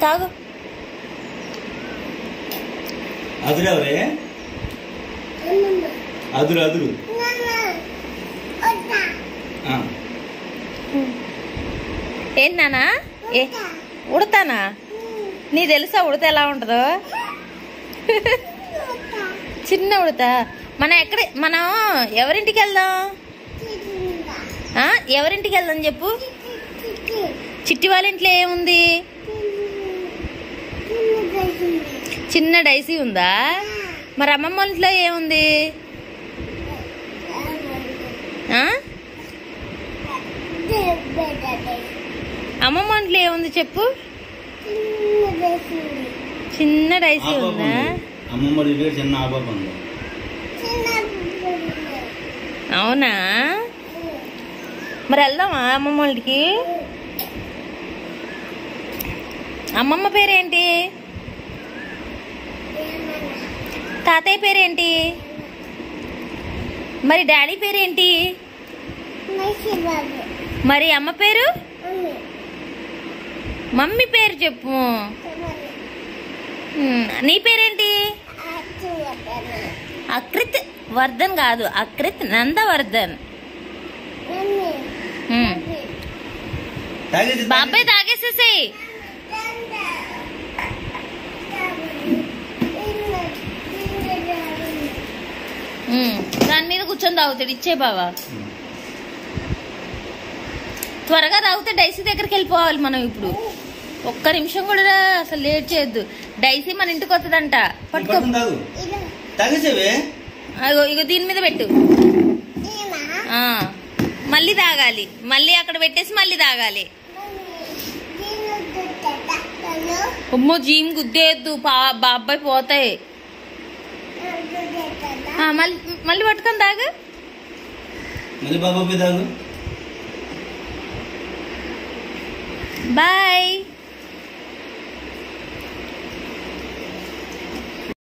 తాగు. అదురు ఎవరే? అదురు అదురు. ఏంటి నానా? ఉడతానా? నీ తెలుసా ఉడత ఎలా ఉంటుందో? చిన్న ఉడత. మనం ఎవరింటికి వెళ్దాం? ఎవరింటికి వెళ్దాం చెప్పు. చిట్టి వాళ్ళ ఇంట్లో ఏముంది? చిన్న డైసీ ఉందా? మరి అమ్మమ్మ ఇంట్లో ఏముంది? అమ్మమ్మ ఇంట్లో ఏముంది చెప్పు. చిన్న డైసీ ఉందా? అవునా? మరి వెళ్దామా అమ్మమ్మ వాళ్ళకి? అమ్మమ్మ పేరేంటి? తాతయ్య పేరేంటి? మరి డాడీ పేరేంటి? మరి అమ్మ పేరు? మమ్మీ పేరు చెప్పు. నీ పేరేంటి? అకృత్ వర్ధన్ కాదు, అకృత్ నందవర్ధన్. బాబాయ్ తాగేసేసేయ్. దాని మీద కూర్చొని తాగుతాడు. ఇచ్చే బావా. త్వరగా తాగితే డైసీ దగ్గరికి వెళ్ళిపోవాలి మనం ఇప్పుడు. ఒక్క నిమిషం కూడా అసలు లేట్ చేయొద్దు. డైసీ మన ఇంటికి వస్తుందంట. పట్టుకో. ఇగో దీని మీద పెట్టు. మళ్ళీ తాగాలి. మళ్ళీ అక్కడ పెట్టేసి మళ్ళీ తాగాలి. అమ్మో జీమ్ గుద్దేయద్దు, బాబాయ్ పోతాయి. మళ్ళీ పట్టుకొని తాగు. బాయ్.